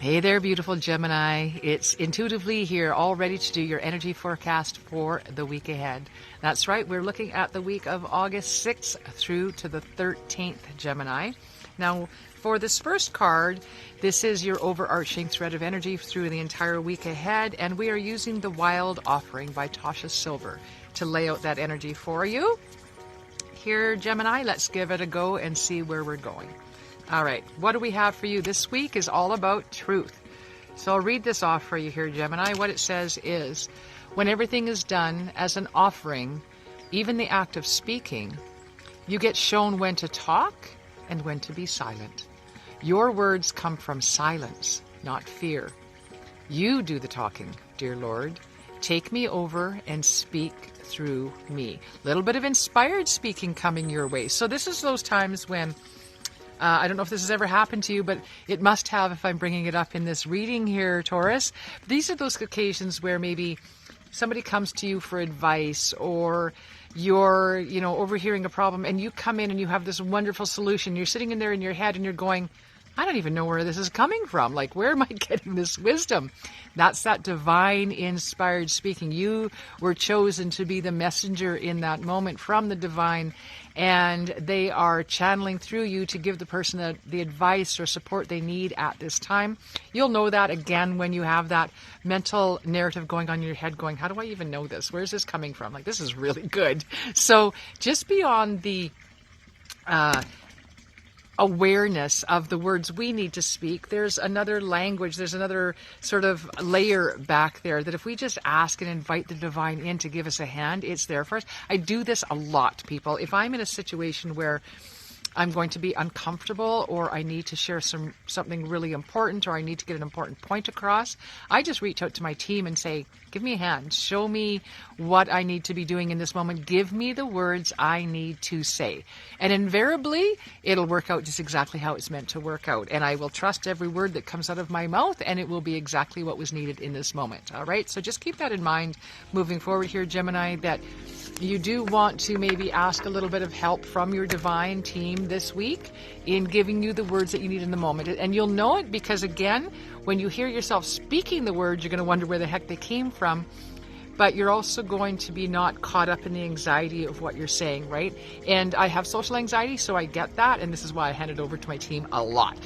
Hey there, beautiful Gemini. It's intuitively here, all ready to do your energy forecast for the week ahead. That's right, we're looking at the week of August 6th through to the 13th, Gemini. Now, for this first card, this is your overarching thread of energy through the entire week ahead, and we are using the Wild Offering by Tasha Silver to lay out that energy for you. Here, Gemini, let's give it a go and see where we're going. All right, what do we have for you? This week is all about truth. So I'll read this off for you here, Gemini. What it says is, when everything is done as an offering, even the act of speaking, you get shown when to talk and when to be silent. Your words come from silence, not fear. You do the talking, dear Lord. Take me over and speak through me. A little bit of inspired speaking coming your way. So this is those times when I don't know if this has ever happened to you, but it must have if I'm bringing it up in this reading here, Taurus. These are those occasions where maybe somebody comes to you for advice, or you're, overhearing a problem, and you come in and you have this wonderful solution. You're sitting in there in your head and you're going, I don't even know where this is coming from. Like, where am I getting this wisdom? That's that divine inspired speaking. You were chosen to be the messenger in that moment from the divine, and they are channeling through you to give the person the advice or support they need at this time. You'll know that again when you have that mental narrative going on in your head going, how do I even know this? Where's this coming from? Like, this is really good. So just be on the awareness of the words we need to speak. There's another language, there's another sort of layer back there that if we just ask and invite the divine in to give us a hand, it's there for us. I do this a lot, people. If I'm in a situation where I'm going to be uncomfortable, or I need to share something really important, or I need to get an important point across, I just reach out to my team and say, give me a hand. Show me what I need to be doing in this moment. Give me the words I need to say. And invariably, it'll work out just exactly how it's meant to work out. And I will trust every word that comes out of my mouth, and it will be exactly what was needed in this moment. All right? So just keep that in mind moving forward here, Gemini, that you do want to maybe ask a little bit of help from your divine team this week in giving you the words that you need in the moment. And you'll know it because, again, when you hear yourself speaking the words, you're going to wonder where the heck they came from. But you're also going to be not caught up in the anxiety of what you're saying, right? And I have social anxiety, so I get that. And this is why I hand it over to my team a lot.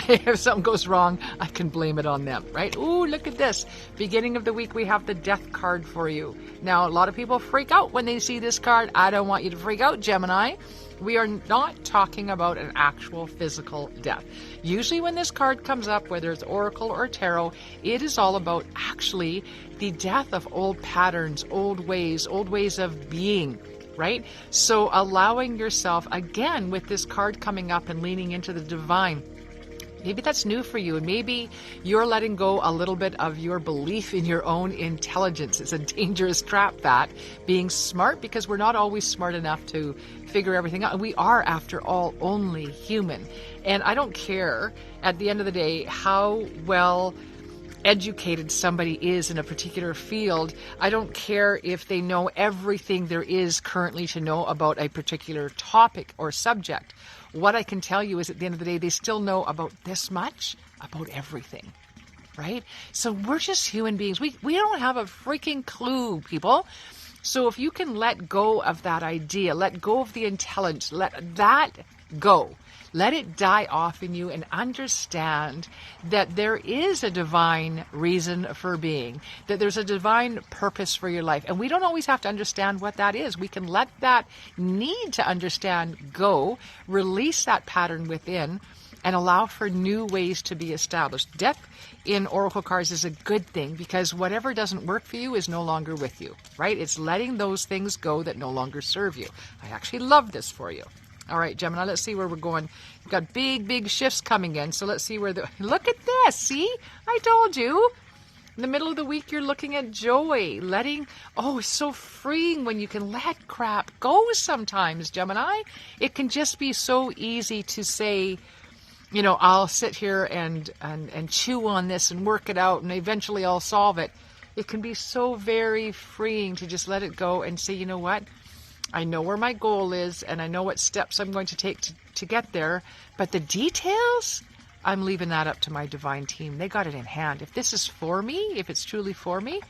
If something goes wrong, I can blame it on them, right? Ooh, look at this. Beginning of the week, we have the Death card for you. Now, a lot of people freak out when they see this card. I don't want you to freak out, Gemini. We are not talking about an actual physical death. Usually when this card comes up, whether it's Oracle or Tarot, it is all about actually the death of old patterns, old ways of being, right? So allowing yourself, again, with this card coming up and leaning into the divine, maybe that's new for you, and maybe you're letting go a little bit of your belief in your own intelligence. It's a dangerous trap, that being smart, because we're not always smart enough to figure everything out. We are, after all, only human. And I don't care, at the end of the day, how well educated somebody is in a particular field. I don't care if they know everything there is currently to know about a particular topic or subject. What I can tell you is, at the end of the day, they still know about this much about everything, right? So we're just human beings. We don't have a freaking clue, people. So if you can let go of that idea, let go of the intelligence, let that go. Let it die off in you, and understand that there is a divine reason for being, that there's a divine purpose for your life. And we don't always have to understand what that is. We can let that need to understand go, release that pattern within, and allow for new ways to be established. Death in Oracle cards is a good thing, because whatever doesn't work for you is no longer with you, right? It's letting those things go that no longer serve you. I actually love this for you. All right, Gemini, let's see where we're going. We've got big shifts coming in, so let's see where look at this, see? I told you. In the middle of the week, you're looking at joy, it's so freeing when you can let crap go sometimes, Gemini. It can just be so easy to say, I'll sit here and chew on this and work it out, and eventually I'll solve it. It can be so very freeing to just let it go and say, you know what? I know where my goal is, and I know what steps I'm going to take to get there, but the details, I'm leaving that up to my divine team. They got it in hand. If this is for me, if it's truly for me,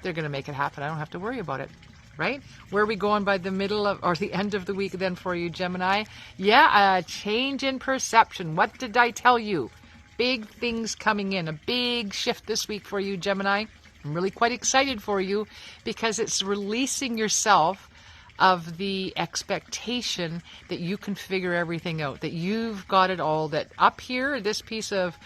they're going to make it happen. I don't have to worry about it. Right? Where are we going by the middle of, or the end of the week then for you, Gemini? Yeah, a change in perception. What did I tell you? Big things coming in. A big shift this week for you, Gemini. I'm really quite excited for you because it's releasing yourself of the expectation that you can figure everything out, that you've got it all, that up here, this piece of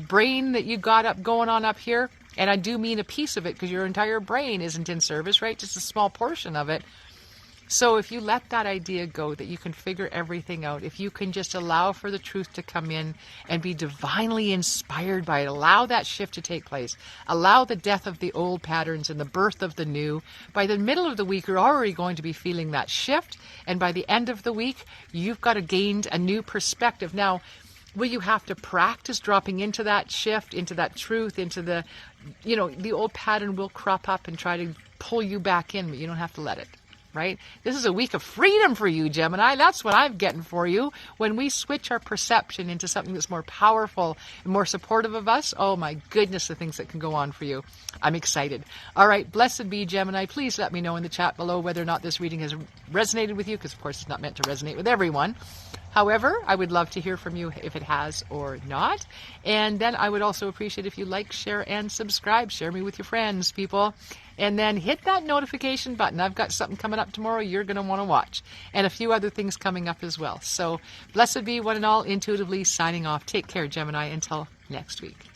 brain that you got up going on up here, and I do mean a piece of it because your entire brain isn't in service, right? Just a small portion of it. So if you let that idea go, that you can figure everything out, if you can just allow for the truth to come in and be divinely inspired by it, allow that shift to take place, allow the death of the old patterns and the birth of the new, by the middle of the week, you're already going to be feeling that shift. And by the end of the week, you've got to gain a new perspective. Now, will you have to practice dropping into that shift, into that truth, into the, the old pattern will crop up and try to pull you back in, but you don't have to let it, right? This is a week of freedom for you, Gemini. That's what I'm getting for you. When we switch our perception into something that's more powerful and more supportive of us, oh my goodness, the things that can go on for you. I'm excited. All right, blessed be, Gemini. Please let me know in the chat below whether or not this reading has resonated with you, because of course it's not meant to resonate with everyone. However, I would love to hear from you if it has or not. And then I would also appreciate if you like, share, and subscribe. Share me with your friends, people. And then hit that notification button. I've got something coming up tomorrow you're going to want to watch. And a few other things coming up as well. So blessed be one and all, intuitively signing off. Take care, Gemini. Until next week.